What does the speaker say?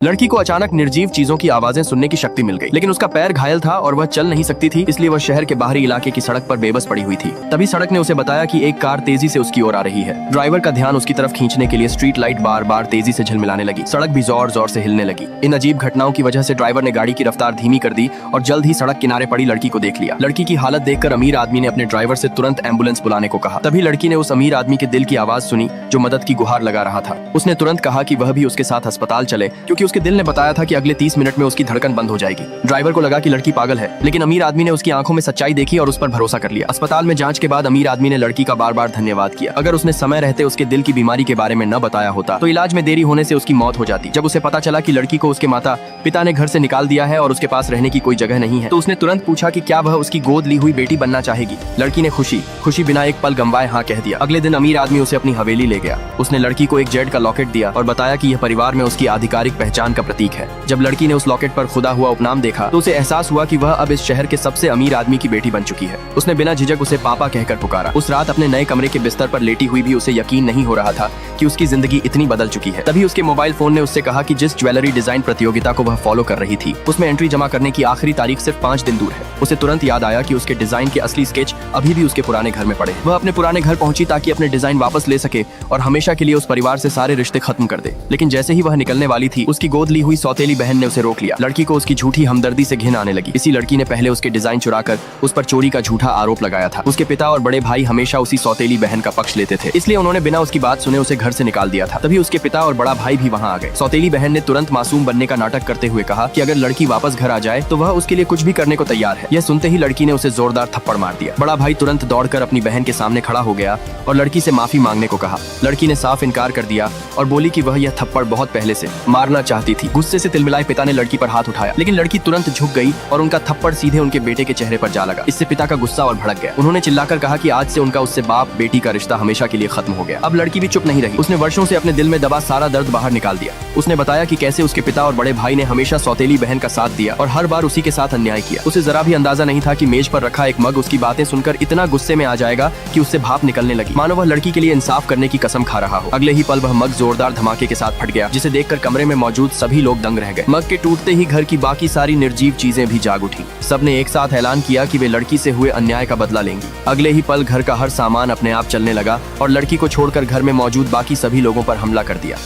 लड़की को अचानक निर्जीव चीजों की आवाजें सुनने की शक्ति मिल गई, लेकिन उसका पैर घायल था और वह चल नहीं सकती थी, इसलिए वह शहर के बाहरी इलाके की सड़क पर बेबस पड़ी हुई थी। तभी सड़क ने उसे बताया कि एक कार तेजी से उसकी ओर आ रही है। ड्राइवर का ध्यान उसकी तरफ खींचने के लिए स्ट्रीट लाइट बार बार तेजी से झिलमिलाने लगी। सड़क भी जोर जोर से हिलने लगी। इन अजीब घटनाओं की वजह से ड्राइवर ने गाड़ी की रफ्तार धीमी कर दी और जल्द ही सड़क किनारे पड़ी लड़की को देख लिया। लड़की की हालत देखकर अमीर आदमी ने अपने ड्राइवर से तुरंत एम्बुलेंस बुलाने को कहा। तभी लड़की ने उस अमीर आदमी के दिल की आवाज सुनी जो मदद की गुहार लगा रहा था। उसने तुरंत कहा कि वह भी उसके साथ अस्पताल चले, क्योंकि उसके दिल ने बताया था कि अगले 30 मिनट में उसकी धड़कन बंद हो जाएगी। ड्राइवर को लगा कि लड़की पागल है, लेकिन अमीर आदमी ने उसकी आंखों में सच्चाई देखी और उस पर भरोसा कर लिया। अस्पताल में जांच के बाद अमीर आदमी ने लड़की का बार बार धन्यवाद किया। अगर उसने समय रहते उसके दिल की बीमारी के बारे में न बताया होता तो इलाज में देरी होने से उसकी मौत हो जाती। जब उसे पता चला कि लड़की को उसके माता पिता ने घर से निकाल दिया है और उसके पास रहने की कोई जगह नहीं है, तो उसने तुरंत पूछा कि क्या वह उसकी गोद ली हुई बेटी बनना चाहेगी। लड़की ने खुशी बिना एक पल गंवाए हाँ कह दिया। अगले दिन अमीर आदमी उसे अपनी हवेली ले गया। उसने लड़की को एक जेड का लॉकेट दिया और बताया कि यह परिवार में उसकी आधिकारिक पहचान का प्रतीक है। जब लड़की ने उस लॉकेट पर खुदा हुआ उपनाम देखा तो उसे एहसास हुआ कि वह अब इस शहर के सबसे अमीर आदमी की बेटी बन चुकी है। उसने बिना झिझक उसे पापा कहकर पुकारा। उस रात अपने नए कमरे के बिस्तर पर लेटी हुई भी उसे यकीन नहीं हो रहा था कि उसकी जिंदगी इतनी बदल चुकी है। तभी उसके मोबाइल फोन ने उससे कहा कि जिस ज्वेलरी डिजाइन प्रतियोगिता को वह फॉलो कर रही थी उसमें एंट्री जमा करने की आखिरी तारीख सिर्फ 5 दिन दूर है। उसे तुरंत याद आया कि उसके डिजाइन के असली स्केच अभी भी उसके पुराने घर में पड़े। वह अपने पुराने घर पहुंची ताकि अपने डिजाइन वापस ले सके और हमेशा के लिए उस परिवार से सारे रिश्ते खत्म कर दे। लेकिन जैसे ही वह निकलने वाली थी उसकी गोद ली हुई सौतेली बहन ने उसे रोक लिया। लड़की को उसकी झूठी हमदर्दी से घिन आने लगी। इसी लड़की ने पहले उसके डिजाइन चुराकर उस पर चोरी का झूठा आरोप लगाया था। उसके पिता और बड़े भाई हमेशा उसी सौतेली बहन का पक्ष लेते थे, इसलिए उन्होंने बिना उसकी बात सुने उसे घर से निकाल दिया था। तभी उसके पिता और बड़ा भाई भी वहाँ आ गए। सौतेली बहन ने तुरंत मासूम बनने का नाटक करते हुए कहा कि अगर लड़की वापस घर आ जाए तो वह उसके लिए कुछ भी करने को तैयार है। यह सुनते ही लड़की ने उसे जोरदार थप्पड़ मार दिया। बड़ा भाई तुरंत दौड़कर अपनी बहन के सामने खड़ा हो गया और लड़की से माफी मांगने को कहा। लड़की ने साफ इनकार कर दिया और बोली कि वह यह थप्पड़ बहुत पहले से मारना चाहती थी। गुस्से से तिलमिलाए पिता ने लड़की पर हाथ उठाया, लेकिन लड़की तुरंत झुक गई और उनका थप्पड़ सीधे उनके बेटे के चेहरे पर जा लगा। इससे पिता का गुस्सा और भड़क गया। उन्होंने चिल्लाकर कहा कि आज से उनका उससे बाप बेटी का रिश्ता हमेशा के लिए खत्म हो गया। अब लड़की भी चुप नहीं रही। उसने वर्षों से अपने दिल में दबा सारा दर्द बाहर निकाल दिया। उसने बताया कि कैसे उसके पिता और बड़े भाई ने हमेशा सौतेली बहन का साथ दिया और हर बार उसी के साथ अन्याय किया। उसे जरा भी अंदाजा नहीं था कि मेज पर रखा एक मग उसकी बातें सुनकर इतना गुस्से में आ जाएगा कि उससे भाप निकलने लगी, मानो वह लड़की के लिए इंसाफ करने की कसम खा रहा हो। अगले ही पल वह मग जोरदार धमाके के साथ फट गया, जिसे देखकर कमरे में मौजूद सभी लोग दंग रह गए। मग के टूटते ही घर की बाकी सारी निर्जीव चीजें भी जाग उठी। सबने एक साथ ऐलान किया कि वे लड़की से हुए अन्याय का बदला लेंगी। अगले ही पल घर का हर सामान अपने आप चलने लगा और लड़की को छोड़कर घर में मौजूद बाकी सभी लोगों पर हमला कर दिया।